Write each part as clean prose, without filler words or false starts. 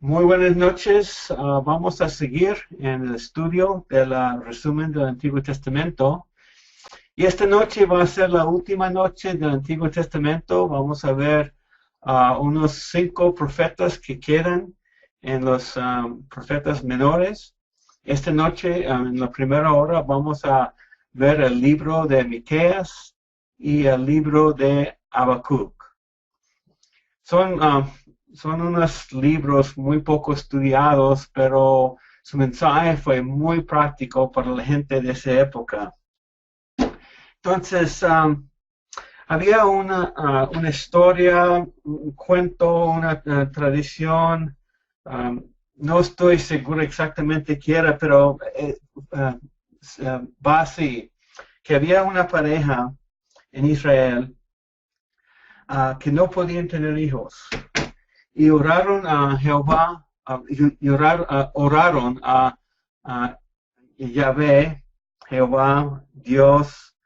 Muy buenas noches. Vamos a seguir en el estudio del resumen del Antiguo Testamento. Y esta noche va a ser la última noche del Antiguo Testamento. Vamos a ver unos 5 profetas que quedan en los profetas menores. Esta noche, en la primera hora, vamos a ver el libro de Miqueas y el libro de Habacuc. Son, son unos libros muy poco estudiados, pero su mensaje fue muy práctico para la gente de esa época. Entonces, había una historia, un cuento, una tradición, no estoy seguro exactamente qué era, pero va así, que había una pareja en Israel que no podían tener hijos y oraron a Jehová, oraron a Yahvé, Jehová, Dios,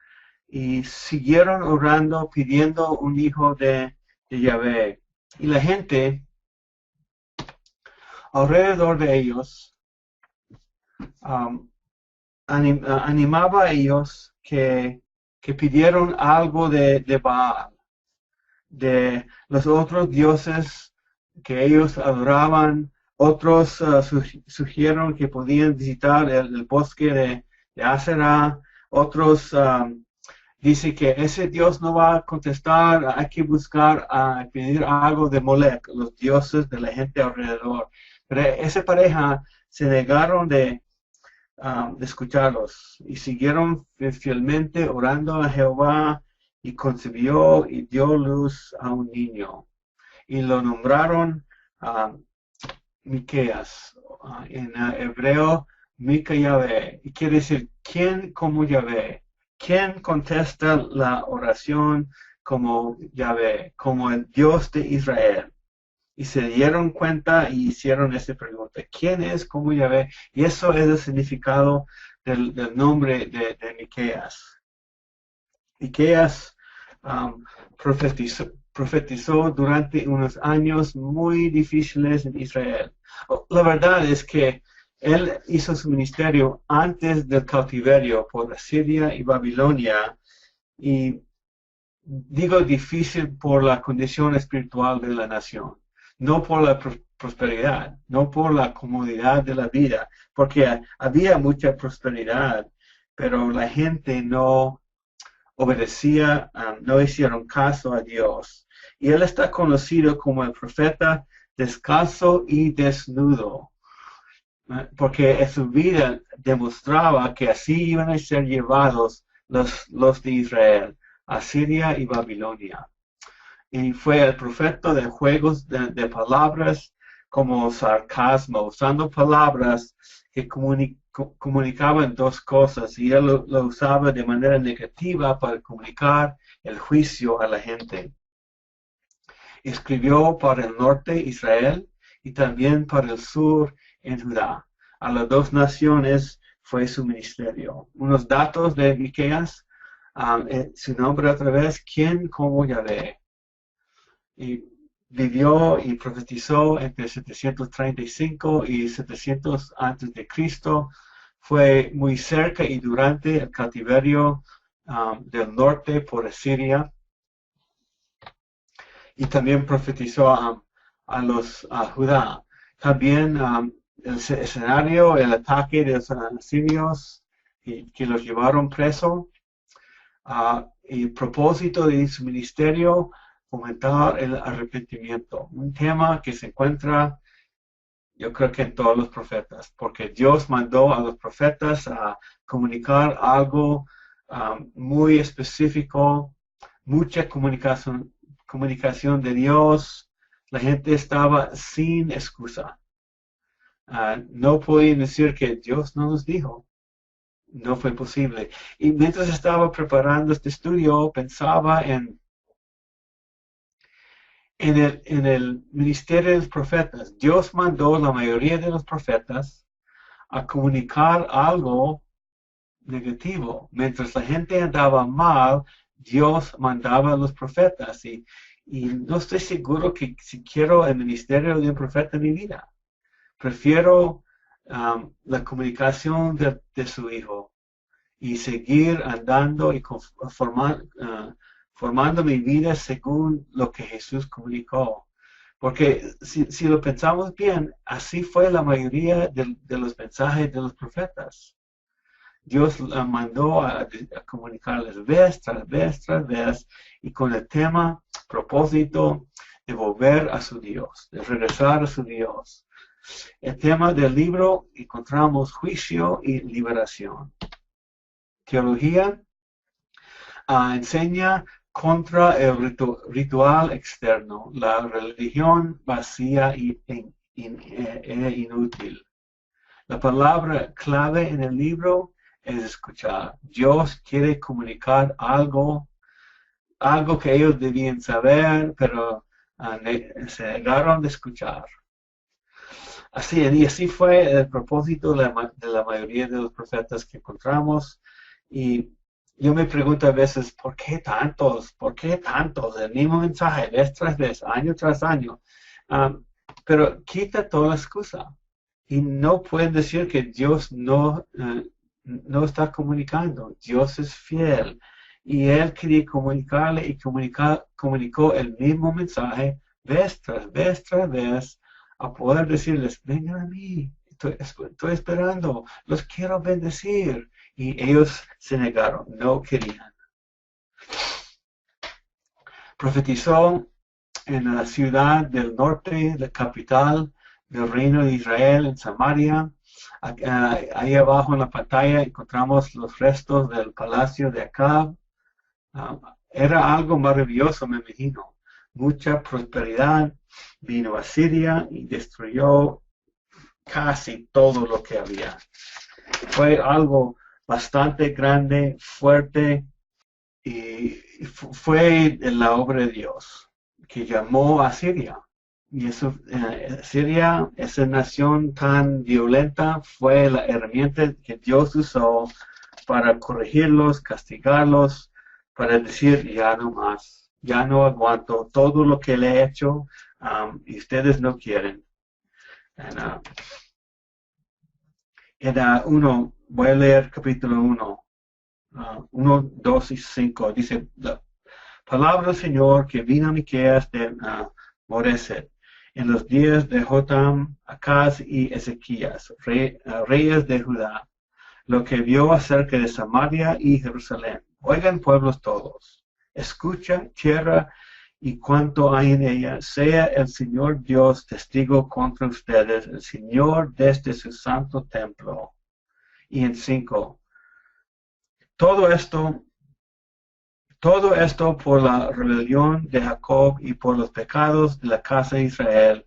y siguieron orando, pidiendo un hijo de Yahvé. Y la gente alrededor de ellos um, animaba a ellos que pidieron algo de Baal, de los otros dioses que ellos adoraban. Otros sugirieron que podían visitar el bosque de Asera. Otros dicen que ese Dios no va a contestar, hay que buscar, pedir algo de Molech, los dioses de la gente alrededor. Pero esa pareja se negaron de escucharlos y siguieron fielmente orando a Jehová y concibió y dio luz a un niño y lo nombraron Miqueas, en hebreo Mica Yahvé, y quiere decir quién como Yahvé, quién contesta la oración como Yahvé, como el Dios de Israel. Y se dieron cuenta y hicieron esa pregunta, ¿quién es como Yahvé? Y eso es el significado del nombre de Miqueas. Miqueas profetizó durante unos años muy difíciles en Israel. La verdad es que él hizo su ministerio antes del cautiverio por Asiria y Babilonia, y digo difícil por la condición espiritual de la nación, no por la prosperidad, no por la comodidad de la vida, porque había mucha prosperidad, pero la gente no obedecía, no hicieron caso a Dios. Y él está conocido como el profeta descalzo y desnudo, porque en su vida demostraba que así iban a ser llevados los de Israel a Siria y Babilonia. Y fue el profeta de juegos de palabras como sarcasmo, usando palabras que comunicaban dos cosas, y él lo usaba de manera negativa para comunicar el juicio a la gente. Escribió para el norte Israel y también para el sur en Judá. A las dos naciones fue su ministerio. Unos datos de Miqueas, su nombre otra vez, ¿quién como Yahvé? Y vivió y profetizó entre 735 y 700 antes de Cristo. Fue muy cerca y durante el cautiverio del norte por Asiria, y también profetizó a Judá. También el escenario, el ataque de los asirios que los llevaron preso. Y el propósito de su ministerio, fomentar el arrepentimiento, un tema que se encuentra, yo creo que en todos los profetas, porque Dios mandó a los profetas a comunicar algo muy específico, mucha comunicación de Dios. La gente estaba sin excusa. No podían decir que Dios no nos dijo. No fue posible. Y mientras estaba preparando este estudio, pensaba en el ministerio de los profetas. Dios mandó a la mayoría de los profetas a comunicar algo negativo. Mientras la gente andaba mal, Dios mandaba a los profetas. Y no estoy seguro que si quiero el ministerio de un profeta en mi vida. prefiero la comunicación de su Hijo y seguir andando y formando mi vida según lo que Jesús comunicó. Porque si lo pensamos bien, así fue la mayoría de los mensajes de los profetas. Dios mandó a comunicarles vez tras vez tras vez y con el tema, propósito de volver a su Dios, de regresar a su Dios. El tema del libro encontramos juicio y liberación. Teología enseña contra el ritual externo, la religión vacía e inútil. La palabra clave en el libro es escuchar. Dios quiere comunicar algo que ellos debían saber, pero se negaron de escuchar. Y así fue el propósito de la mayoría de los profetas que encontramos. Y yo me pregunto a veces, ¿por qué tantos? ¿Por qué tantos? El mismo mensaje, vez tras vez, año tras año. Pero quita toda la excusa. Y no pueden decir que Dios no está comunicando. Dios es fiel. Y Él quería comunicarle y comunicó el mismo mensaje vez tras vez a poder decirles, vengan a mí, estoy esperando, los quiero bendecir. Y ellos se negaron, no querían. Profetizó en la ciudad del norte, la capital del reino de Israel, en Samaria. Ahí abajo en la pantalla encontramos los restos del palacio de Acab. Era algo maravilloso, me imagino. Mucha prosperidad. Vino a Siria y destruyó casi todo lo que había. Fue algo bastante grande, fuerte, y fue la obra de Dios que llamó a Siria. Y eso, Siria, esa nación tan violenta, fue la herramienta que Dios usó para corregirlos, castigarlos, para decir, ya no más, ya no aguanto todo lo que le he hecho y ustedes no quieren. Voy a leer capítulo 1, 2 y 5. Dice, la palabra del Señor que vino a Miqueas de Moreset en los días de Jotam, Acaz y Ezequías, reyes de Judá, lo que vio acerca de Samaria y Jerusalén. Oigan, pueblos todos, escucha, tierra y cuanto hay en ella, sea el Señor Dios testigo contra ustedes, el Señor desde su santo templo. Y en 5, todo esto por la rebelión de Jacob y por los pecados de la casa de Israel.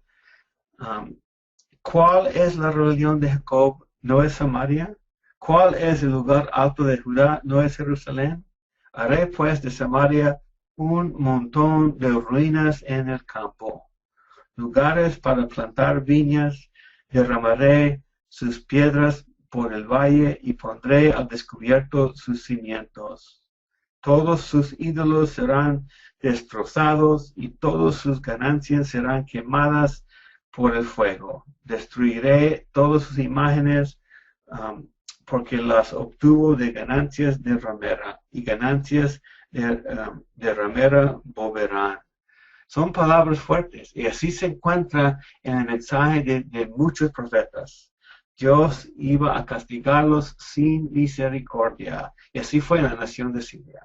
¿Cuál es la rebelión de Jacob? ¿No es Samaria? ¿Cuál es el lugar alto de Judá? ¿No es Jerusalén? Haré pues de Samaria un montón de ruinas en el campo, lugares para plantar viñas, derramaré sus piedras por el valle y pondré al descubierto sus cimientos. Todos sus ídolos serán destrozados y todas sus ganancias serán quemadas por el fuego. Destruiré todas sus imágenes porque las obtuvo de ganancias de ramera y ganancias de ramera volverán. Son palabras fuertes y así se encuentra en el mensaje de muchos profetas. Dios iba a castigarlos sin misericordia y así fue la nación de Siria.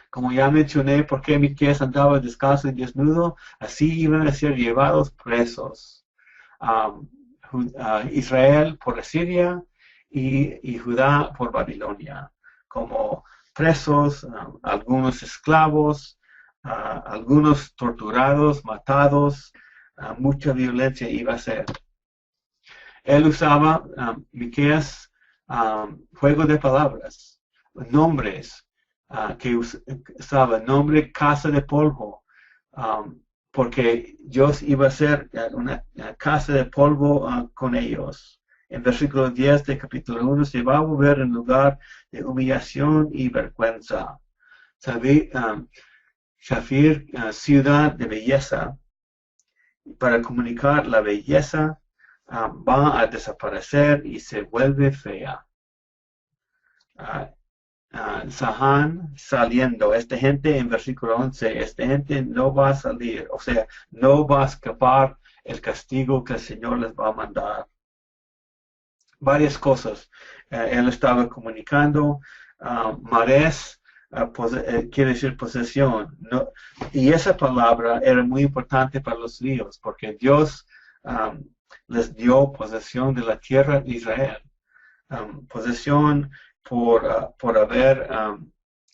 Como ya mencioné, ¿por qué Miqueas andaba descalzo y desnudo? Así iban a ser llevados presos. Israel por Asiria y Judá por Babilonia, como presos, algunos esclavos, algunos torturados, matados, mucha violencia iba a ser. Él usaba, Miqueas, juego de palabras, nombres, que usaba, nombre casa de polvo, porque Dios iba a ser una casa de polvo con ellos. En versículo 10 de capítulo 1 se va a volver en lugar de humillación y vergüenza. Shafir, ciudad de belleza, para comunicar la belleza, va a desaparecer y se vuelve fea. Sahán saliendo, esta gente en versículo 11, esta gente no va a salir, o sea, no va a escapar el castigo que el Señor les va a mandar. Varias cosas. Él estaba comunicando, mares, quiere decir posesión, no, y esa palabra era muy importante para los judíos, porque Dios les dio posesión de la tierra de Israel, posesión por haber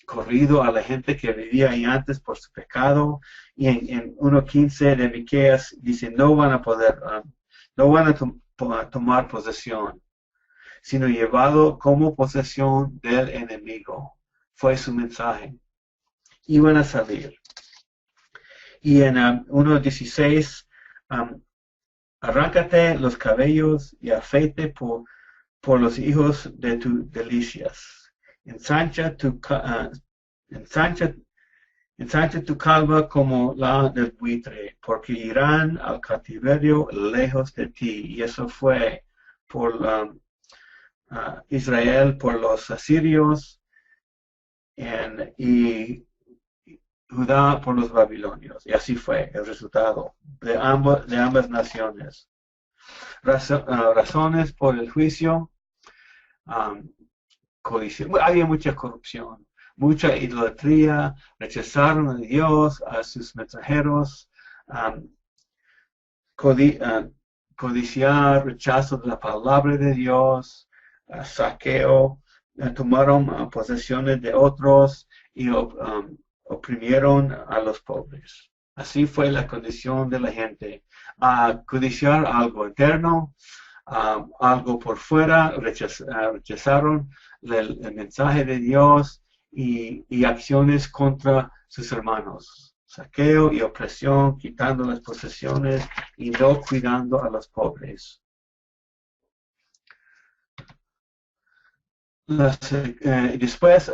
corrido a la gente que vivía ahí antes por su pecado. Y en 1.15 de Miqueas dice, no van a poder, no van a tomar posesión, sino llevado como posesión del enemigo. Fue su mensaje. Iban a salir. Y en 1.16, arráncate los cabellos y afeite por los hijos de tus delicias. Ensancha tu calva como la del buitre, porque irán al cautiverio lejos de ti. Y eso fue por Israel, por los asirios, y Judá por los babilonios. Y así fue el resultado de ambas naciones. Razones por el juicio. Había mucha corrupción, mucha idolatría, rechazaron a Dios, a sus mensajeros, codiciar, rechazo de la palabra de Dios, saqueo, tomaron posesiones de otros y oprimieron a los pobres. Así fue la condición de la gente. Codiciar algo eterno, algo por fuera, rechazaron el mensaje de Dios y acciones contra sus hermanos. Saqueo y opresión, quitando las posesiones y no cuidando a los pobres. Después,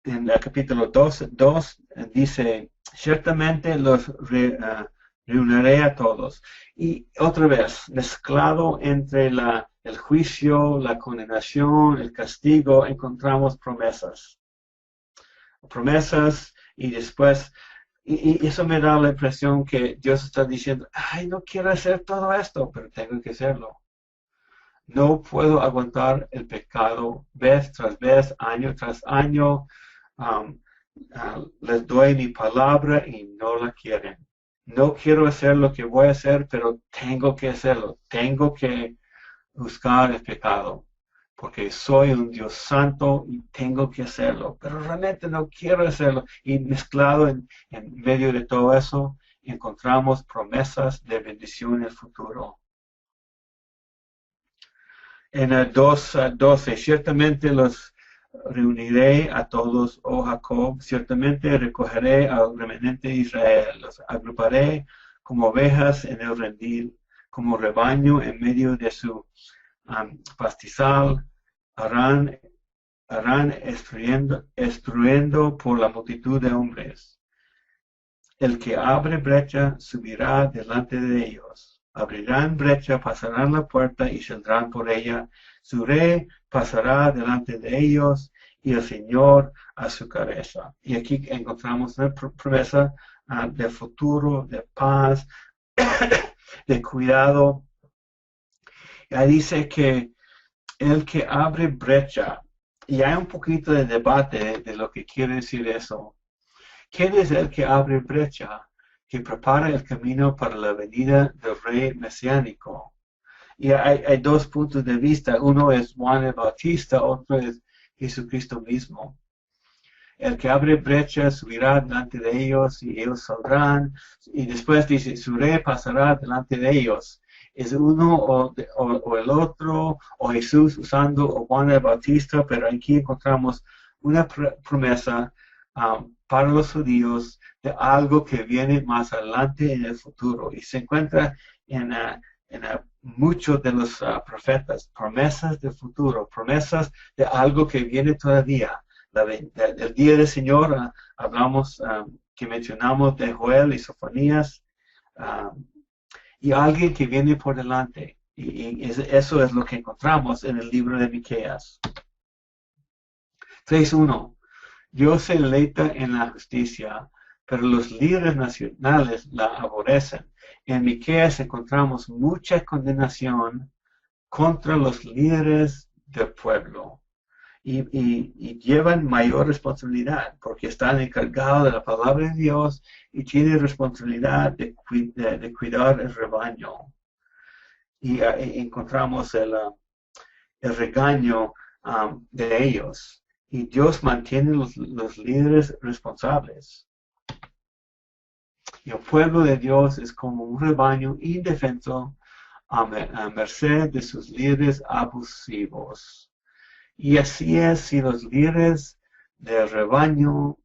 en el capítulo 2 dice, ciertamente los reuniré a todos. Y otra vez, mezclado entre el juicio, la condenación, el castigo, encontramos promesas. Promesas y después, y eso me da la impresión que Dios está diciendo, ay, no quiero hacer todo esto, pero tengo que hacerlo. No puedo aguantar el pecado vez tras vez, año tras año. Les doy mi palabra y no la quieren. No quiero hacer lo que voy a hacer, pero tengo que hacerlo. Tengo que buscar el pecado, porque soy un Dios santo y tengo que hacerlo, pero realmente no quiero hacerlo. Y mezclado en medio de todo eso, encontramos promesas de bendición en el futuro. En el 2:12, ciertamente los reuniré a todos, oh Jacob, ciertamente recogeré al remanente de Israel, los agruparé como ovejas en el redil, como rebaño en medio de su pastizal, harán estruyendo por la multitud de hombres. El que abre brecha subirá delante de ellos. Abrirán brecha, pasarán la puerta y saldrán por ella. Su rey pasará delante de ellos y el Señor a su cabeza. Y aquí encontramos una promesa de futuro, de paz, de cuidado. Y ahí dice que el que abre brecha, y hay un poquito de debate de lo que quiere decir eso. ¿Quién es el que abre brecha? Que prepara el camino para la venida del rey mesiánico. Y hay dos puntos de vista. Uno es Juan el Bautista, otro es Jesucristo mismo. El que abre brecha subirá delante de ellos y ellos saldrán. Y después dice, su rey pasará delante de ellos. Es uno o el otro, o Jesús usando o Juan el Bautista, pero aquí encontramos una promesa para los judíos de algo que viene más adelante en el futuro. Y se encuentra en muchos de los profetas, promesas del futuro, promesas de algo que viene todavía. El día del Señor, hablamos, que mencionamos de Joel y Sofonías, y alguien que viene por delante. Y eso es lo que encontramos en el libro de Miqueas. 3:1. Dios se deleita en la justicia, pero los líderes nacionales la aborrecen. En Miqueas encontramos mucha condenación contra los líderes del pueblo y llevan mayor responsabilidad porque están encargados de la palabra de Dios y tienen responsabilidad de cuidar el rebaño. Y encontramos el regaño de ellos. Y Dios mantiene los líderes responsables. Y el pueblo de Dios es como un rebaño indefenso a merced de sus líderes abusivos. Y así es si los líderes del rebaño,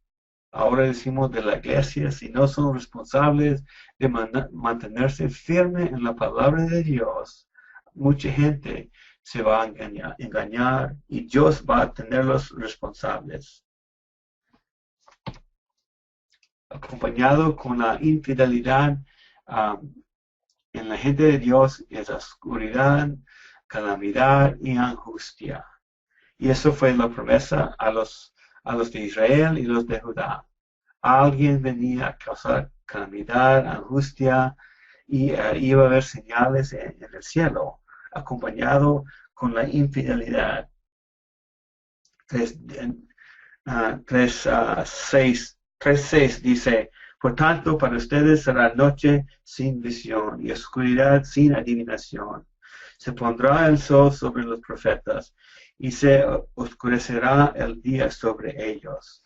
ahora decimos de la iglesia, si no son responsables de mantenerse firme en la palabra de Dios, mucha gente se va a engañar y Dios va a tenerlos responsables. Acompañado con la infidelidad en la gente de Dios es oscuridad, calamidad y angustia. Y eso fue la promesa a los de Israel y los de Judá. Alguien venía a causar calamidad, angustia, y iba a haber señales en el cielo, acompañado con la infidelidad. 3:6 dice, por tanto, para ustedes será noche sin visión y oscuridad sin adivinación. Se pondrá el sol sobre los profetas y se oscurecerá el día sobre ellos.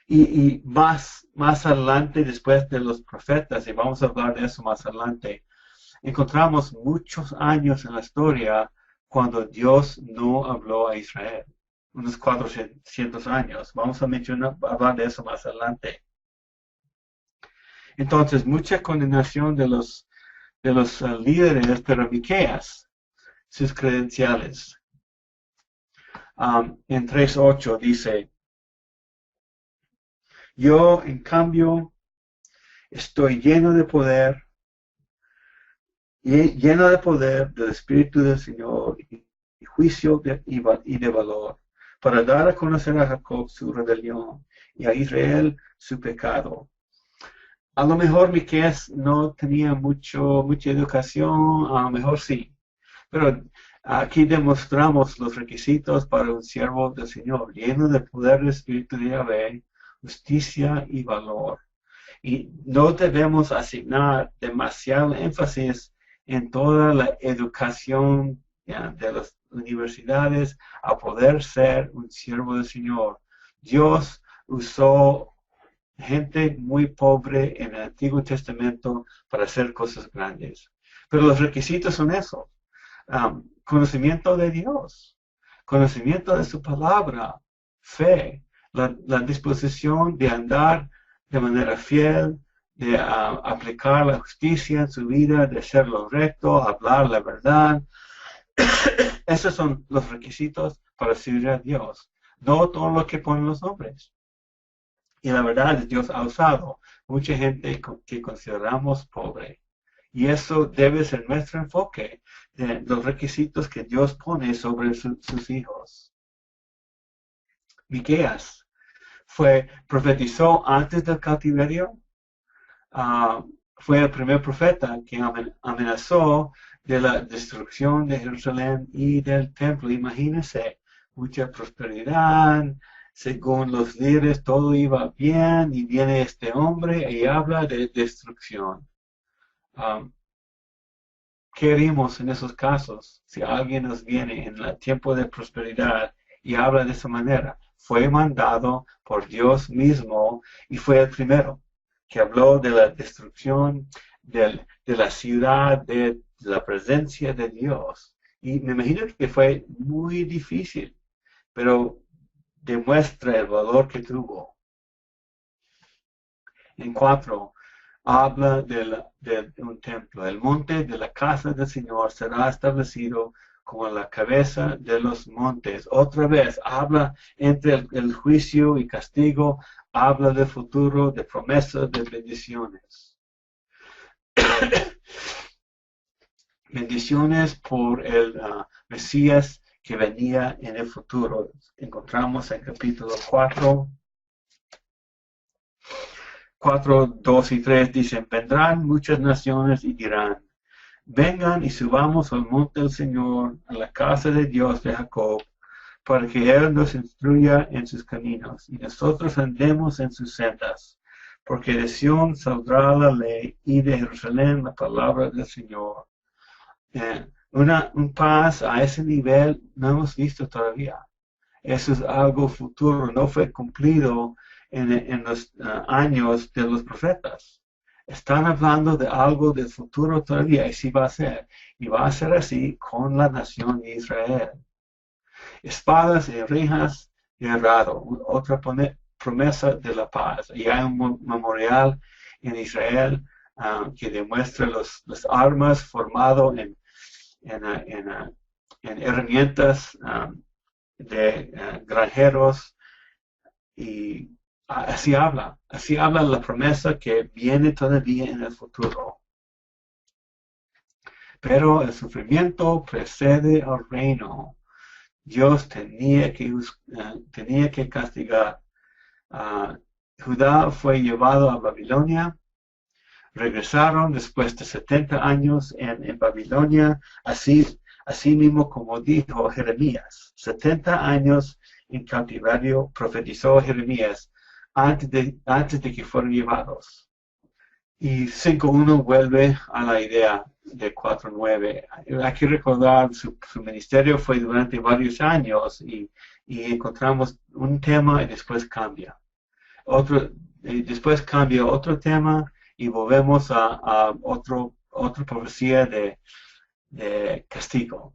Y más adelante, después de los profetas, y vamos a hablar de eso más adelante, encontramos muchos años en la historia cuando Dios no habló a Israel. Unos 400 años. Vamos a hablar de eso más adelante. Entonces, mucha condenación de los líderes, pero Miqueas, sus credenciales. En 3:8 dice, yo, en cambio, estoy lleno de poder del Espíritu del Señor y juicio y de valor, para dar a conocer a Jacob su rebelión y a Israel su pecado. A lo mejor Miqueas no tenía mucha educación, a lo mejor sí, pero aquí demostramos los requisitos para un siervo del Señor, lleno de poder del Espíritu de Yahvé, justicia y valor. Y no debemos asignar demasiado énfasis en toda la educación de las universidades a poder ser un siervo del Señor. Dios usó gente muy pobre en el Antiguo Testamento para hacer cosas grandes. Pero los requisitos son esos. Conocimiento de Dios, conocimiento de su palabra, fe, la disposición de andar de manera fiel, de aplicar la justicia en su vida, de ser lo recto, hablar la verdad. Esos son los requisitos para servir a Dios, no todo lo que ponen los hombres. Y la verdad es Dios ha usado mucha gente que consideramos pobre. Y eso debe ser nuestro enfoque de los requisitos que Dios pone sobre sus hijos. Miqueas profetizó antes del cautiverio. Fue el primer profeta que amenazó de la destrucción de Jerusalén y del templo. Imagínense, mucha prosperidad, según los líderes todo iba bien y viene este hombre y habla de destrucción. ¿Qué haríamos en esos casos si alguien nos viene en el tiempo de prosperidad y habla de esa manera? Fue mandado por Dios mismo y fue el primero que habló de la destrucción de la ciudad, de la presencia de Dios. Y me imagino que fue muy difícil, pero demuestra el valor que tuvo. En 4, habla de un templo. El monte de la casa del Señor será establecido como la cabeza de los montes. Otra vez, habla entre el juicio y castigo, habla de futuro, de promesas, de bendiciones. Bendiciones por el Mesías que venía en el futuro. Encontramos en capítulo 4, 2 y 3, dicen, vendrán muchas naciones y dirán, vengan y subamos al monte del Señor, a la casa de Dios de Jacob, para que Él nos instruya en sus caminos, y nosotros andemos en sus sendas, porque de Sión saldrá la ley, y de Jerusalén la palabra del Señor. Un paz a ese nivel no hemos visto todavía. Eso es algo futuro, no fue cumplido en los años de los profetas. Están hablando de algo del futuro todavía, y sí va a ser. Y va a ser así con la nación de Israel. Espadas y rejas de herrado, otra promesa de la paz. Y hay un memorial en Israel que demuestra las armas formado en herramientas de granjeros, y así habla la promesa que viene todavía en el futuro. Pero el sufrimiento precede al reino. Dios tenía que castigar. Judá fue llevado a Babilonia. Regresaron después de 70 años en Babilonia, así mismo como dijo Jeremías. 70 años en cautiverio profetizó Jeremías antes de que fueron llevados. Y 5.1 vuelve a la idea de 4.9. Hay que recordar, su ministerio fue durante varios años y encontramos un tema y después cambia. Después cambia otro tema y volvemos a otra profecía de castigo.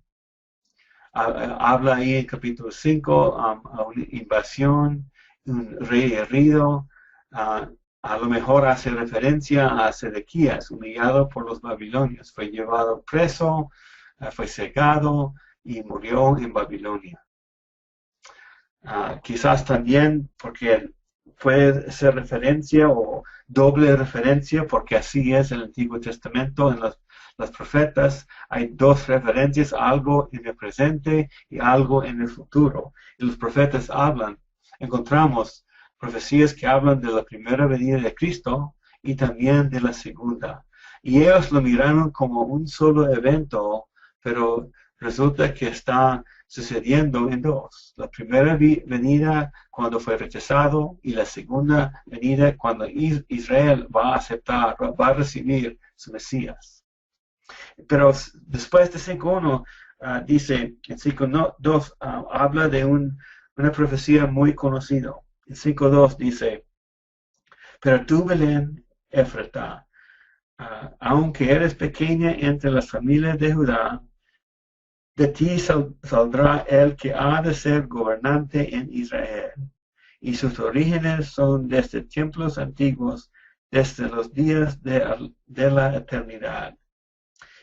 Habla ahí en capítulo 5 a una invasión, un rey herido. A lo mejor hace referencia a Sedequías, humillado por los babilonios. Fue llevado preso, fue cegado y murió en Babilonia. Quizás también porque puede ser referencia o doble referencia, porque así es el Antiguo Testamento. En los profetas hay dos referencias, algo en el presente y algo en el futuro. Y los profetas encontramos profecías que hablan de la primera venida de Cristo y también de la segunda. Y ellos lo miraron como un solo evento, pero resulta que está sucediendo en dos. La primera venida cuando fue rechazado y la segunda venida cuando Israel va a aceptar, va a recibir su Mesías. Pero después de 5.1 dice, en 5.2 habla de una profecía muy conocida. En 5.2 dice, pero tú, Belén, Efrata, aunque eres pequeña entre las familias de Judá, de ti saldrá el que ha de ser gobernante en Israel, y sus orígenes son desde tiempos antiguos, desde los días de la eternidad.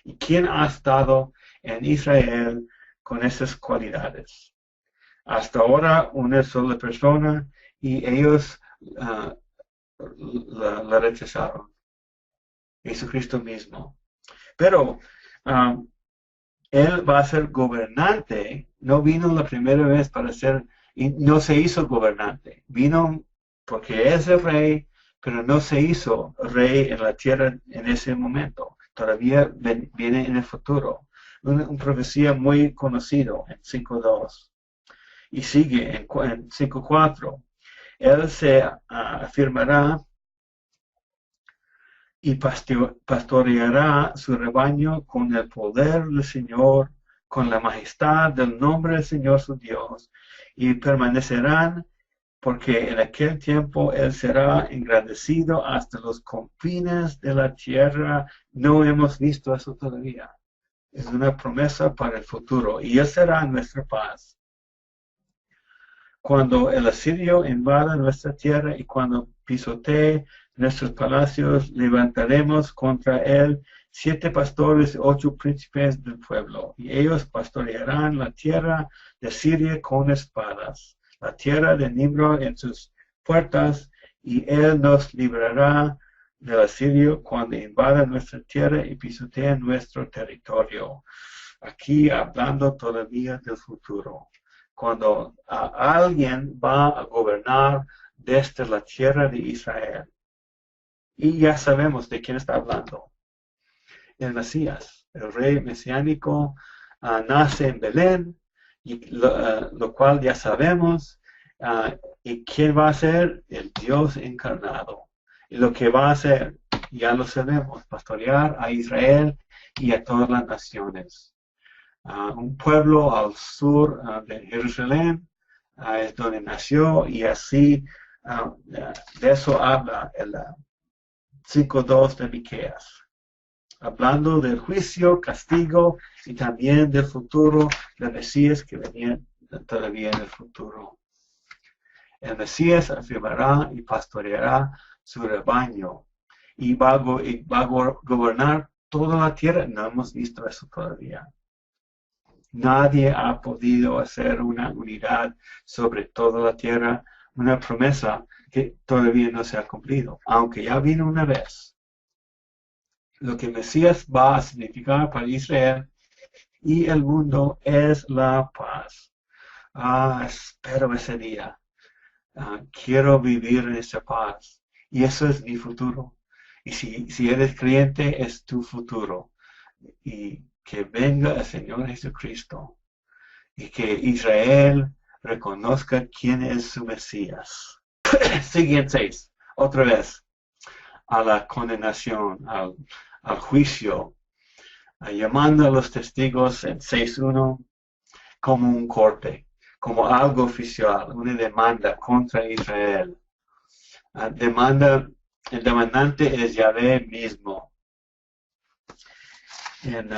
¿Y quién ha estado en Israel con esas cualidades? Hasta ahora una sola persona, y ellos la rechazaron. Jesucristo mismo. Pero Él va a ser gobernante. No vino la primera vez para ser, y no se hizo gobernante. Vino porque es el rey, pero no se hizo rey en la tierra en ese momento. Todavía viene en el futuro. Una profecía muy conocido en 5.2. Y sigue en 5.4. Él se afirmará y pastoreará su rebaño con el poder del Señor, con la majestad del nombre del Señor su Dios, y permanecerán, porque en aquel tiempo Él será engrandecido hasta los confines de la tierra. No hemos visto eso todavía. Es una promesa para el futuro, y Él será nuestra paz. Cuando el asirio invada nuestra tierra y cuando pisotee nuestros palacios, levantaremos contra él 7 pastores, 8 príncipes del pueblo, y ellos pastorearán la tierra de Siria con espadas, la tierra de Nimrod en sus puertas, y él nos librará del asirio cuando invada nuestra tierra y pisotea nuestro territorio. Aquí hablando todavía del futuro, cuando alguien va a gobernar desde la tierra de Israel. Y ya sabemos de quién está hablando. El Mesías, el rey mesiánico, nace en Belén, y lo cual ya sabemos. ¿Y quién va a ser? El Dios encarnado. Y lo que va a hacer, ya lo sabemos, pastorear a Israel y a todas las naciones. Un pueblo al sur de Jerusalén es donde nació, y así de eso habla el 5:2 de Miqueas, hablando del juicio, castigo y también del futuro del Mesías que venía todavía en el futuro. El Mesías afirmará y pastoreará su rebaño y va a gobernar toda la tierra. No hemos visto eso todavía. Nadie ha podido hacer una unidad sobre toda la tierra, una promesa que todavía no se ha cumplido, aunque ya vino una vez. Lo que Mesías va a significar para Israel y el mundo es la paz. Espero ese día. Quiero vivir en esa paz. Y eso es mi futuro. Y si eres creyente, es tu futuro. Y que venga el Señor Jesucristo. Y que Israel reconozca quién es su Mesías. Siguiente 6. Otra vez. A la condenación, al juicio. Llamando a los testigos en 6:1 como un corte, como algo oficial, una demanda contra Israel. El demandante es Yahvé mismo. En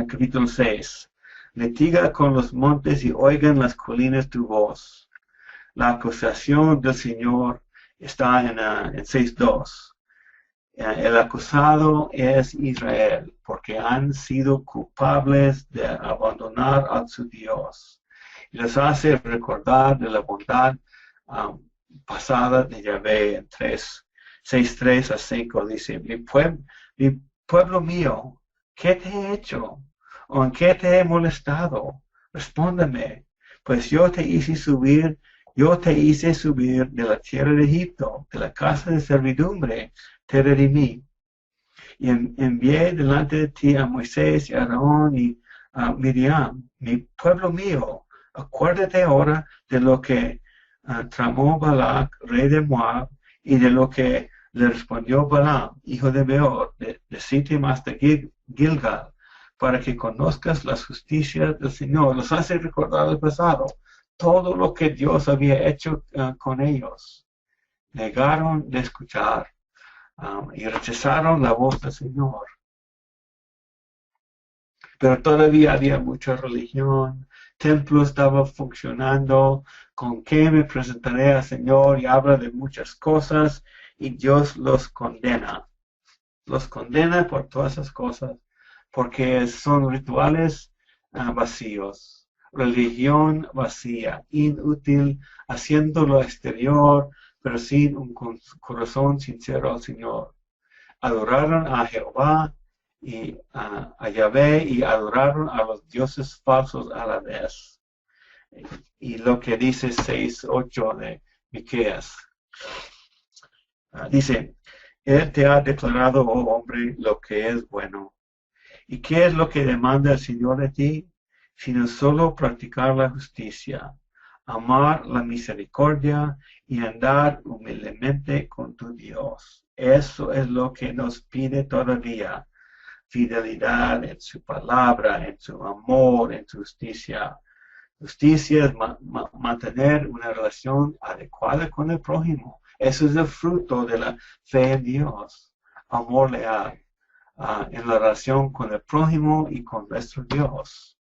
capítulo 6, litiga con los montes y oigan las colinas tu voz. La acusación del Señor está en 6:2. El acusado es Israel, porque han sido culpables de abandonar a su Dios. Y les hace recordar de la bondad pasada de Yahvé en 6:3-5. Dice, mi pueblo mío, ¿qué te he hecho? ¿O en qué te he molestado? Respóndeme, pues yo te hice subir de la tierra de Egipto, de la casa de servidumbre, te redimí. Y envié delante de ti a Moisés y a Aarón y a Miriam, mi pueblo mío. Acuérdate ahora de lo que tramó Balac, rey de Moab, y de lo que le respondió Balaam, hijo de Beor, de Sittim hasta Gilgal, para que conozcas las justicias del Señor. Los hace recordar el pasado, todo lo que Dios había hecho con ellos. Negaron de escuchar. Y rechazaron la voz del Señor. Pero todavía había mucha religión, templo estaba funcionando, con qué me presentaré al Señor, y habla de muchas cosas, y Dios los condena por todas esas cosas, porque son rituales vacíos, religión vacía, inútil, haciendo lo exterior, pero sin un corazón sincero al Señor. Adoraron a Jehová y a Yahvé, y adoraron a los dioses falsos a la vez. Y lo que dice 6:8 de Miqueas. Dice, Él te ha declarado, oh hombre, lo que es bueno. ¿Y qué es lo que demanda el Señor de ti? Sino solo practicar la justicia, amar la misericordia y andar humildemente con tu Dios. Eso es lo que nos pide todavía. Fidelidad en su palabra, en su amor, en su justicia. Justicia es mantener una relación adecuada con el prójimo. Eso es el fruto de la fe en Dios. Amor leal en la relación con el prójimo y con nuestro Dios.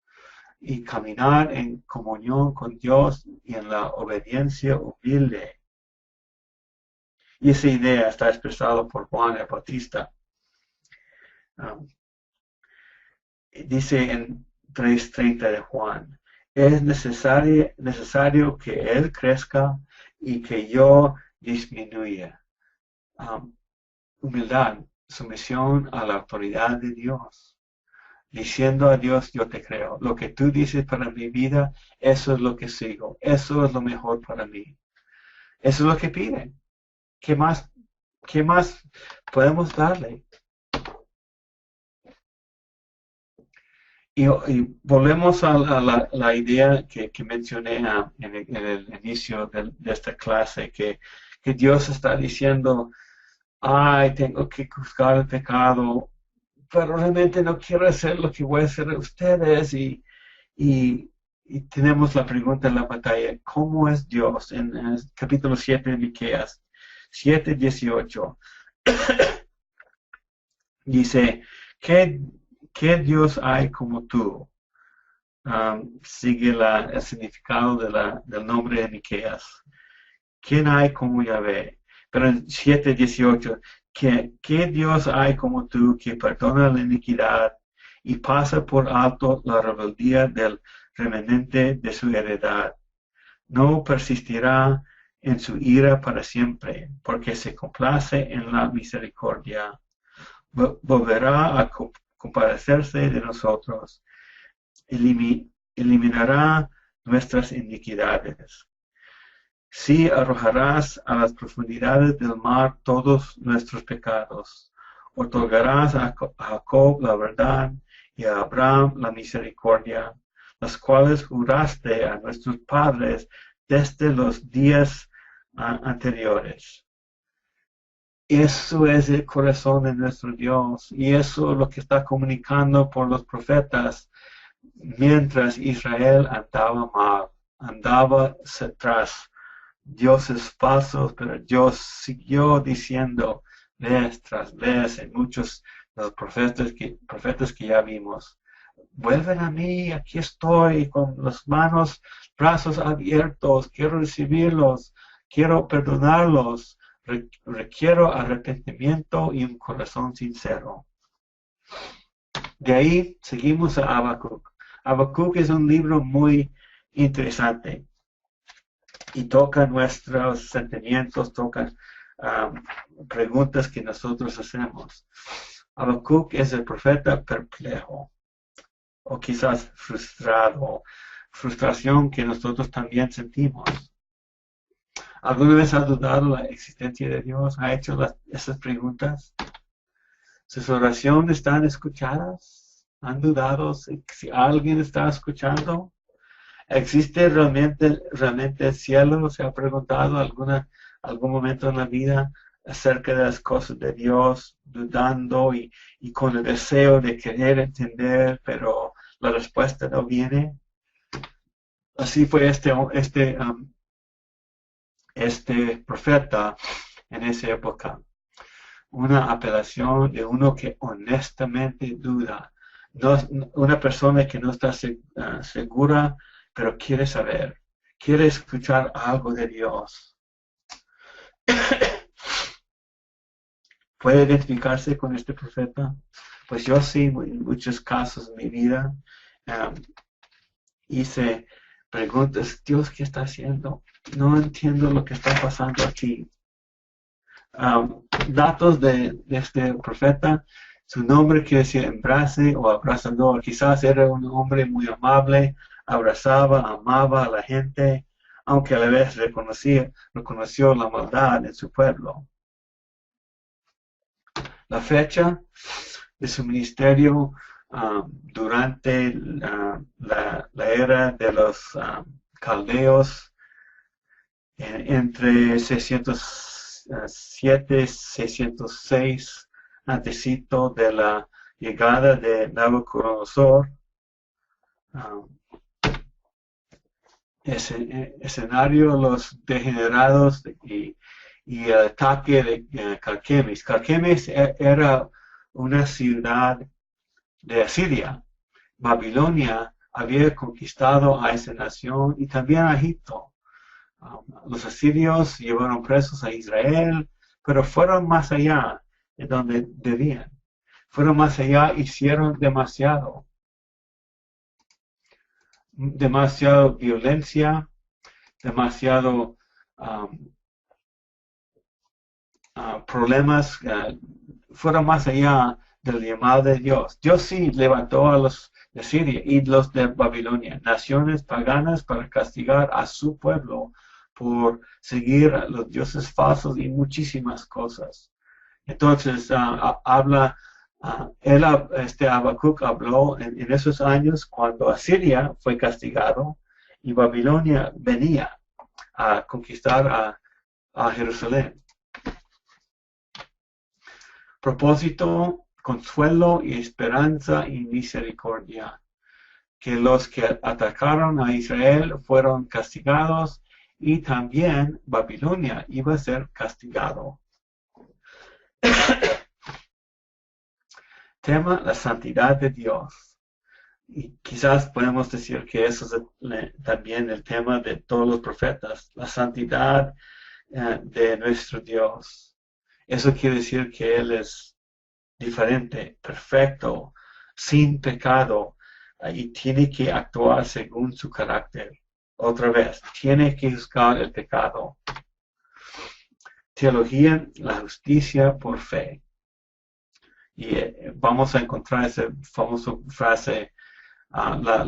Y caminar en comunión con Dios y en la obediencia humilde. Y esa idea está expresada por Juan el Bautista. Um, Dice en 3:30 de Juan, es necesario que Él crezca y que yo disminuya. Humildad, sumisión a la autoridad de Dios, diciendo a Dios, yo te creo. Lo que tú dices para mi vida, eso es lo que sigo. Eso es lo mejor para mí. Eso es lo que pide. ¿Qué más podemos darle? Y volvemos a la idea que mencioné en el inicio de esta clase, que Dios está diciendo, ay, tengo que juzgar el pecado, pero realmente no quiero hacer lo que voy a hacer a ustedes. Y tenemos la pregunta en la batalla, ¿cómo es Dios? En el capítulo 7 de Miqueas 7:18. Dice, ¿qué Dios hay como tú? Sigue el significado del nombre de Miqueas. ¿Quién hay como Yahvé? Pero en 7:18, ¿qué Dios hay como tú que perdona la iniquidad y pasa por alto la rebeldía del remanente de su heredad? No persistirá en su ira para siempre, porque se complace en la misericordia. Volverá a compadecerse de nosotros, eliminará nuestras iniquidades. Sí, arrojarás a las profundidades del mar todos nuestros pecados. Otorgarás a Jacob la verdad y a Abraham la misericordia, las cuales juraste a nuestros padres desde los días anteriores. Eso es el corazón de nuestro Dios, y eso es lo que está comunicando por los profetas mientras Israel andaba mal, andaba tras dioses falsos, pero Dios siguió diciendo vez tras vez en muchos de los profetas que ya vimos, vuelven a mí, aquí estoy con las brazos abiertos, quiero recibirlos, quiero perdonarlos, requiero arrepentimiento y un corazón sincero. De ahí seguimos a Habacuc. Habacuc es un libro muy interesante y toca nuestros sentimientos, toca preguntas que nosotros hacemos. Habacuc es el profeta perplejo, o quizás frustrado, frustración que nosotros también sentimos. ¿Alguna vez ha dudado la existencia de Dios? ¿Ha hecho esas preguntas? ¿Sus oraciones están escuchadas? ¿Han dudado si alguien está escuchando? ¿Existe realmente el cielo? ¿Se ha preguntado algún momento en la vida acerca de las cosas de Dios, dudando y con el deseo de querer entender, pero la respuesta no viene? Así fue este profeta en esa época. Una apelación de uno que honestamente duda. No, una persona que no está segura, pero quiere saber, quiere escuchar algo de Dios. ¿Puede identificarse con este profeta? Pues yo sí, en muchos casos en mi vida hice preguntas, Dios, ¿qué está haciendo? No entiendo lo que está pasando aquí. Datos de este profeta, su nombre quiere decir embrace o abrazador. Quizás era un hombre muy amable, abrazaba, amaba a la gente, aunque a la vez reconoció la maldad en su pueblo. La fecha de su ministerio durante la era de los caldeos entre 607 y 606 antecito de la llegada de Nabucodonosor. Escenario los degenerados y el ataque de Carquemis. Carquemis era una ciudad de Asiria. Babilonia había conquistado a esa nación y también a Egipto. Los asirios llevaron presos a Israel, pero fueron más allá de donde debían. Fueron más allá, hicieron demasiado violencia, demasiado problemas, fueron más allá del llamado de Dios. Dios sí levantó a los de Siria y los de Babilonia, naciones paganas, para castigar a su pueblo por seguir a los dioses falsos y muchísimas cosas. Entonces, Habacuc habló en esos años cuando Asiria fue castigado y Babilonia venía a conquistar a Jerusalén. Propósito, consuelo y esperanza y misericordia. Que los que atacaron a Israel fueron castigados y también Babilonia iba a ser castigado. Tema, la santidad de Dios. Y quizás podemos decir que eso es también el tema de todos los profetas, la santidad de nuestro Dios. Eso quiere decir que Él es diferente, perfecto, sin pecado, y tiene que actuar según su carácter. Otra vez, tiene que juzgar el pecado. Teología, la justicia por fe. Y vamos a encontrar esa famosa frase,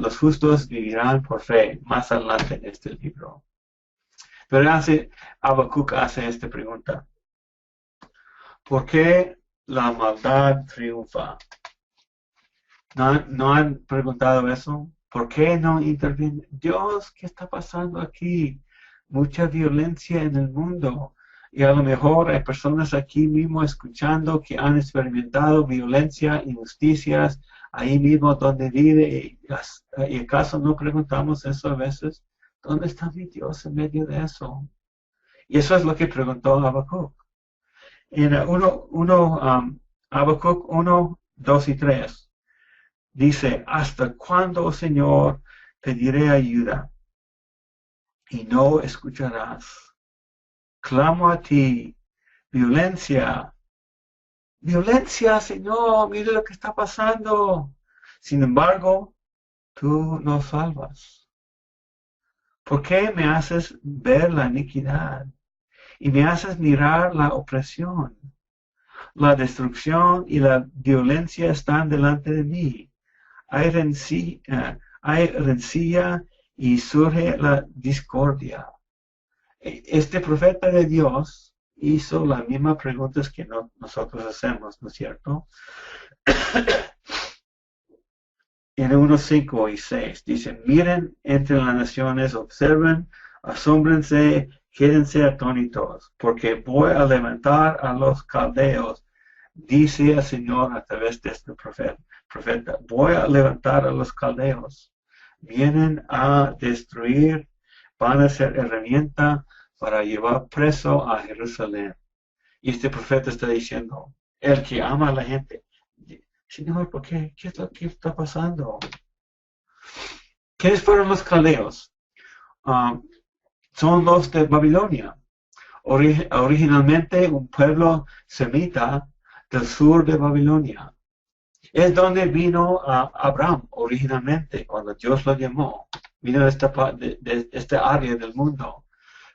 los justos vivirán por fe, más adelante en este libro. Pero Habacuc hace esta pregunta. ¿Por qué la maldad triunfa? ¿No han preguntado eso? ¿Por qué no interviene? Dios, ¿qué está pasando aquí? Mucha violencia en el mundo. Y a lo mejor hay personas aquí mismo escuchando que han experimentado violencia, injusticias, ahí mismo donde vive. ¿Y acaso no preguntamos eso a veces? ¿Dónde está mi Dios en medio de eso? Y eso es lo que preguntó Habacuc. En Habacuc 1, 2 y 3 dice, ¿hasta cuándo, Señor, pediré ayuda y no escucharás? Clamo a ti, violencia, Señor, mire lo que está pasando. Sin embargo, tú nos salvas. ¿Por qué me haces ver la iniquidad y me haces mirar la opresión? La destrucción y la violencia están delante de mí. Hay rencilla y surge la discordia. Este profeta de Dios hizo las mismas preguntas que nosotros hacemos, ¿no es cierto? En 1:5 y 6 dice, miren entre las naciones, observen, asómbrense, quédense atónitos, porque voy a levantar a los caldeos, dice el Señor a través de este profeta, voy a levantar a los caldeos, vienen a destruir, van a ser herramienta para llevar preso a Jerusalén. Y este profeta está diciendo, el que ama a la gente, Señor, ¿por qué? ¿Qué es lo que está pasando? ¿Quiénes fueron los caldeos? Son los de Babilonia. Originalmente un pueblo semita del sur de Babilonia. Es donde vino Abraham originalmente, cuando Dios lo llamó. Vino de esta área del mundo,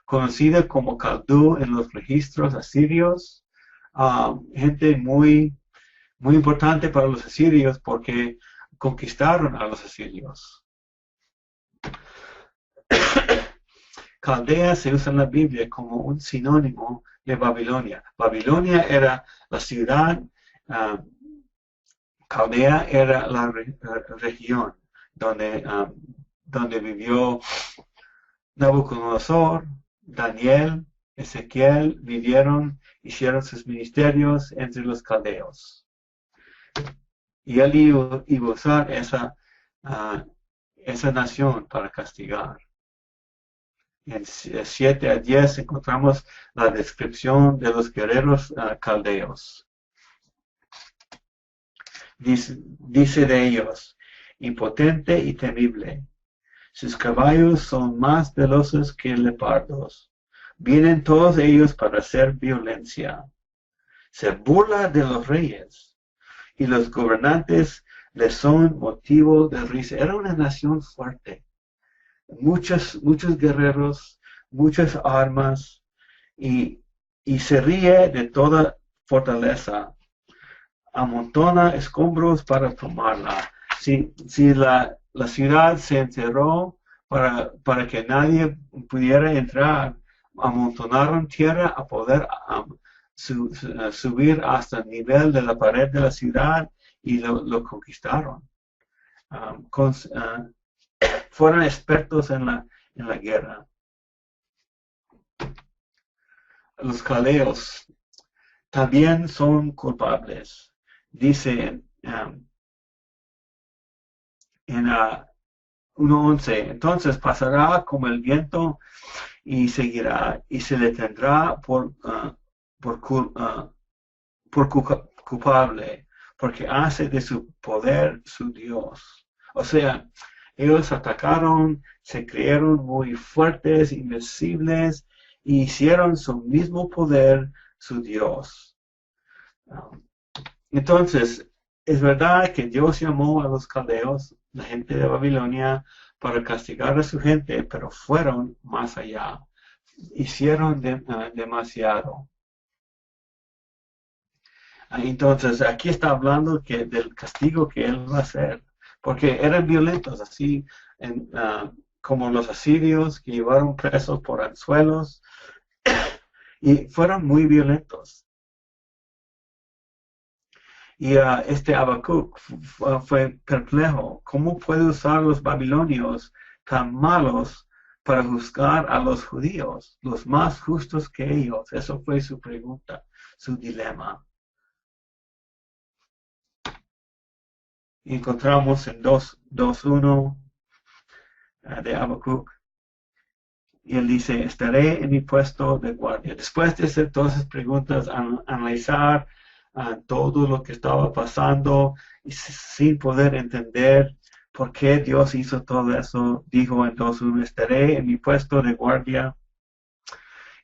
conocida como Caldú en los registros asirios. Gente muy importante para los asirios porque conquistaron a los asirios. Caldea se usa en la Biblia como un sinónimo de Babilonia. Babilonia era la ciudad, Caldea era la región donde vivió Nabucodonosor, Daniel, Ezequiel, hicieron sus ministerios entre los caldeos. Y él iba a usar esa nación para castigar. En 7 a 10 encontramos la descripción de los guerreros caldeos. Dice de ellos, impotente y temible. Sus caballos son más veloces que leopardos. Vienen todos ellos para hacer violencia. se burla de los reyes y los gobernantes les son motivo de risa. Era una nación fuerte, muchos guerreros, muchas armas, y se ríe de toda fortaleza, amontona escombros para tomarla. Si la ciudad se encerró para que nadie pudiera entrar, amontonaron tierra a poder subir hasta el nivel de la pared de la ciudad y lo conquistaron. Fueron expertos en la guerra. Los caldeos también son culpables. Dice en 1:11, entonces pasará como el viento y seguirá, y se le tendrá por culpable, porque hace de su poder su Dios. O sea, ellos atacaron, se creyeron muy fuertes, invencibles, y hicieron su mismo poder su Dios. Entonces, es verdad que Dios llamó a los caldeos, la gente de Babilonia, para castigar a su gente, pero fueron más allá. Hicieron demasiado. Entonces, aquí está hablando del castigo que él va a hacer, porque eran violentos, así como los asirios que llevaron presos por anzuelos, y fueron muy violentos. Y este Habacuc fue perplejo. ¿Cómo puede usar los babilonios tan malos para juzgar a los judíos, los más justos que ellos? Eso fue su pregunta, su dilema. Y encontramos en 2:1 de Habacuc. Y él dice, estaré en mi puesto de guardia. Después de hacer todas esas preguntas, analizar todo lo que estaba pasando y sin poder entender por qué Dios hizo todo eso, dijo en 2:1, estaré en mi puesto de guardia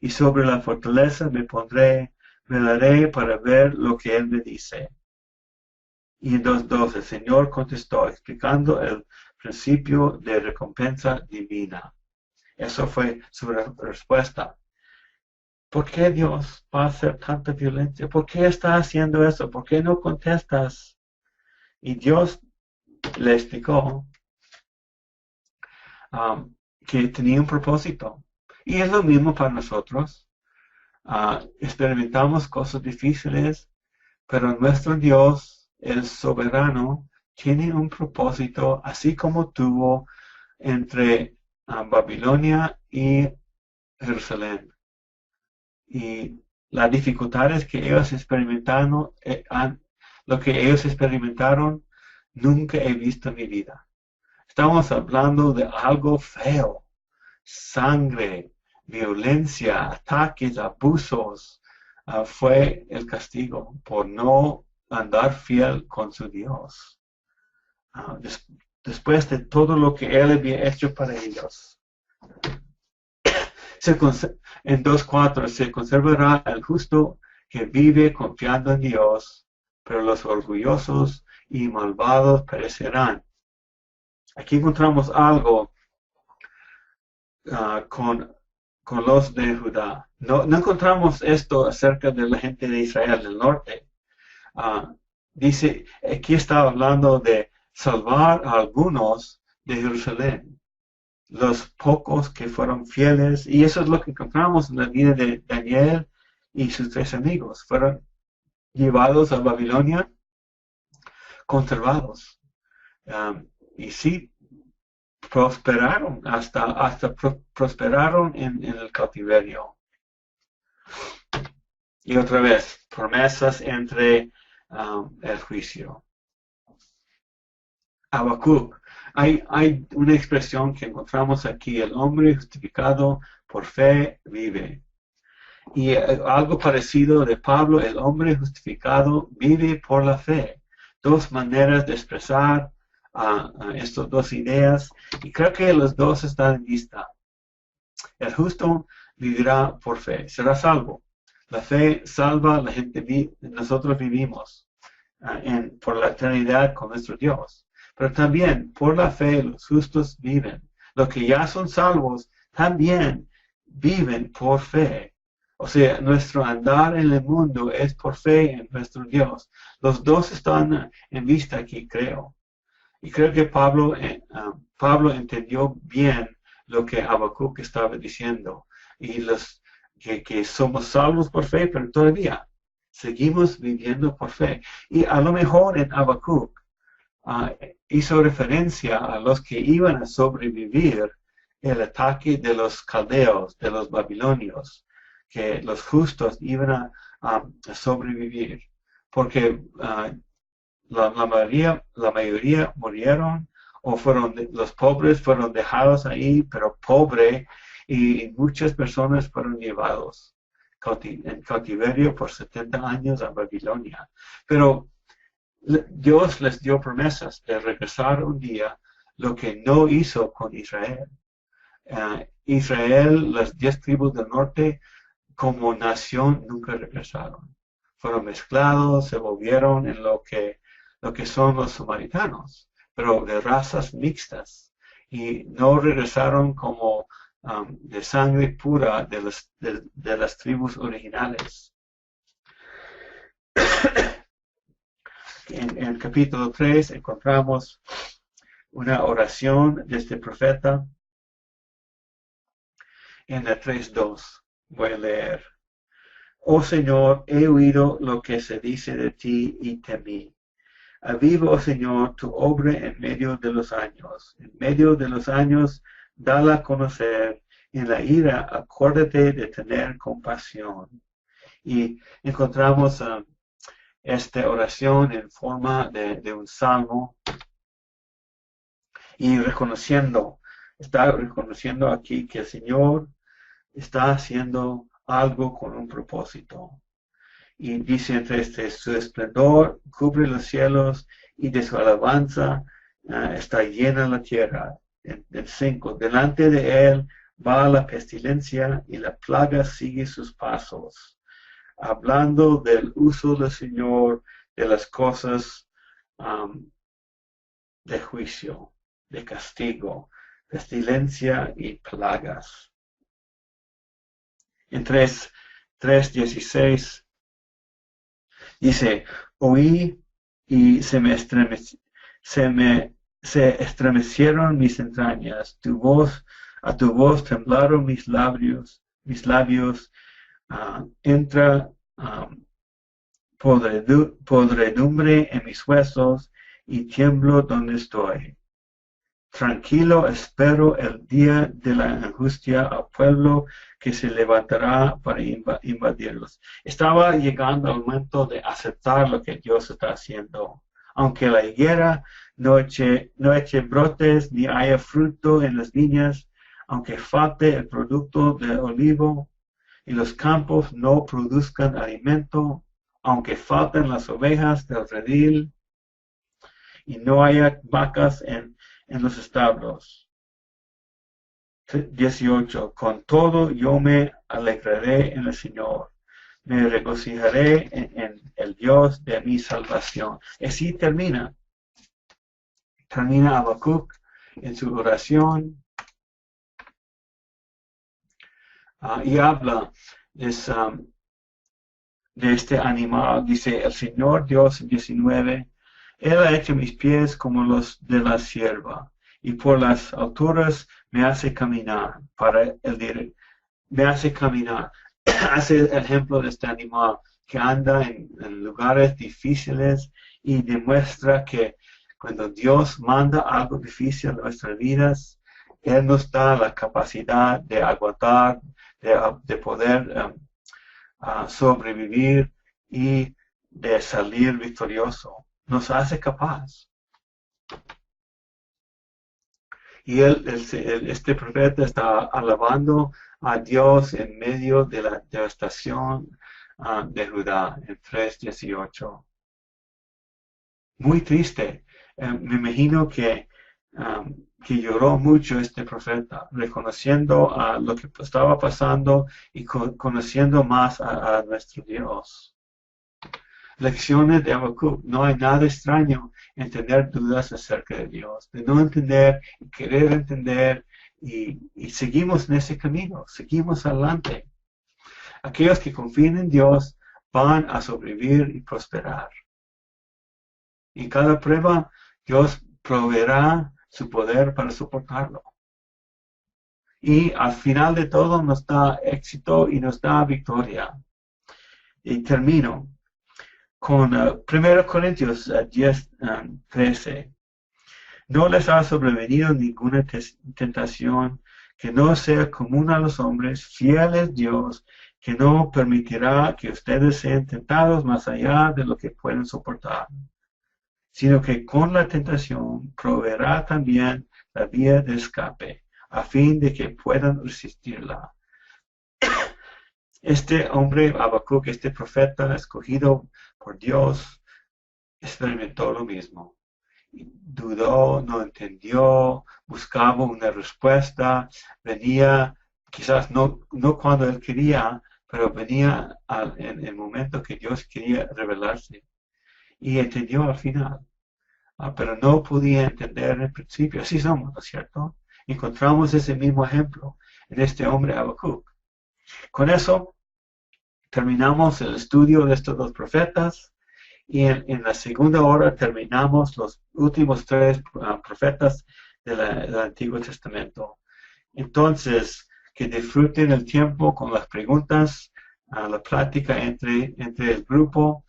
y sobre la fortaleza me pondré, velaré para ver lo que Él me dice. Y en 2:2 el Señor contestó explicando el principio de recompensa divina. Eso fue su respuesta. ¿Por qué Dios va a hacer tanta violencia? ¿Por qué está haciendo eso? ¿Por qué no contestas? Y Dios le explicó que tenía un propósito. Y es lo mismo para nosotros. Experimentamos cosas difíciles, pero nuestro Dios, el soberano, tiene un propósito, así como tuvo entre Babilonia y Jerusalén. Y las dificultades que ellos experimentaron, lo que ellos experimentaron, nunca he visto en mi vida. Estamos hablando de algo feo, sangre, violencia, ataques, abusos. Fue el castigo por no andar fiel con su Dios. Después de todo lo que Él había hecho para ellos. En 2:4 se conservará el justo que vive confiando en Dios, pero los orgullosos y malvados perecerán. Aquí encontramos algo con los de Judá. No encontramos esto acerca de la gente de Israel del norte. Dice, aquí está hablando de salvar a algunos de Jerusalén, los pocos que fueron fieles, y eso es lo que encontramos en la vida de Daniel y sus 3 amigos. Fueron llevados a Babilonia, conservados, y sí, prosperaron, hasta prosperaron en el cautiverio. Y otra vez, promesas entre el juicio. Habacuc. Hay una expresión que encontramos aquí, el hombre justificado por fe vive. Y algo parecido de Pablo, el hombre justificado vive por la fe. 2 maneras de expresar estas 2 ideas, y creo que los 2 están en lista. El justo vivirá por fe, será salvo. La fe salva, nosotros vivimos por la eternidad con nuestro Dios. Pero también por la fe los justos viven. Los que ya son salvos también viven por fe. O sea, nuestro andar en el mundo es por fe en nuestro Dios. Los dos están en vista aquí, creo. Y creo que Pablo entendió bien lo que Habacuc estaba diciendo. Y que somos salvos por fe, pero todavía seguimos viviendo por fe. Y a lo mejor en Habacuc hizo referencia a los que iban a sobrevivir el ataque de los caldeos, de los babilonios, que los justos iban a sobrevivir, porque la mayoría murieron, o los pobres fueron dejados ahí, pero pobre, y muchas personas fueron llevados en cautiverio por 70 años a Babilonia. Pero Dios les dio promesas de regresar un día, lo que no hizo con Israel. Israel, las 10 tribus del norte, como nación, nunca regresaron. Fueron mezclados, se volvieron en lo que son los samaritanos, pero de razas mixtas, y no regresaron como de sangre pura de las tribus originales. En el capítulo 3 encontramos una oración de este profeta. En la 3:2 voy a leer. Oh Señor, he oído lo que se dice de ti y temí. Aviva, oh Señor, tu obra en medio de los años. En medio de los años, dala a conocer. En la ira, acuérdate de tener compasión. Y encontramos esta oración en forma de un salmo. Y está reconociendo aquí que el Señor está haciendo algo con un propósito. Y dice entre su esplendor cubre los cielos, y de su alabanza está llena la tierra. En 5, delante de él va la pestilencia, y la plaga sigue sus pasos. Hablando del uso del Señor de las cosas de juicio, de castigo, pestilencia y plagas. En 3:16 dice, oí y se estremecieron mis entrañas, a tu voz temblaron mis labios, entra podredumbre en mis huesos, y tiemblo donde estoy. Tranquilo espero el día de la angustia al pueblo que se levantará para invadirlos. Estaba llegando el momento de aceptar lo que Dios está haciendo. Aunque la higuera no eche brotes ni haya fruto en las viñas, aunque falte el producto del olivo y los campos no produzcan alimento, aunque falten las ovejas del redil y no haya vacas en los establos. 18. Con todo yo me alegraré en el Señor. Me regocijaré en el Dios de mi salvación. Así termina Habacuc en su oración y habla de este animal. Dice el Señor Dios 19. Él ha hecho mis pies como los de la sierva, y por las alturas me hace caminar. Me hace caminar. Hace el ejemplo de este animal que anda en lugares difíciles, y demuestra que cuando Dios manda algo difícil en nuestras vidas, Él nos da la capacidad de aguantar, de poder sobrevivir y de salir victorioso. Nos hace capaz. Y este profeta está alabando a Dios en medio de la devastación de Judá en 3:18. Muy triste. Me imagino que que lloró mucho este profeta, reconociendo a lo que estaba pasando y conociendo más a nuestro Dios. Lecciones de Habacuc. No hay nada extraño en tener dudas acerca de Dios, de no entender y querer entender, y seguimos en ese camino, seguimos adelante. Aquellos que confían en Dios van a sobrevivir y prosperar. Y cada prueba, Dios proveerá su poder para soportarlo. Y al final de todo nos da éxito y nos da victoria. Y termino con 1 Corintios 10, 13. No les ha sobrevenido ninguna tentación que no sea común a los hombres, fiel es Dios, que no permitirá que ustedes sean tentados más allá de lo que pueden soportar, sino que con la tentación proveerá también la vía de escape, a fin de que puedan resistirla. Este hombre, Habacuc, este profeta escogido por Dios, experimentó lo mismo. Dudó, no entendió, buscaba una respuesta, venía, quizás no cuando él quería, pero venía en el momento que Dios quería revelarse. Y entendió al final. Pero no podía entender en el principio. Así somos, ¿no es cierto? Encontramos ese mismo ejemplo en este hombre Habacuc. Con eso terminamos el estudio de estos dos profetas, y en la segunda hora terminamos los últimos tres profetas del Antiguo Testamento. Entonces, que disfruten el tiempo con las preguntas, la plática entre el grupo,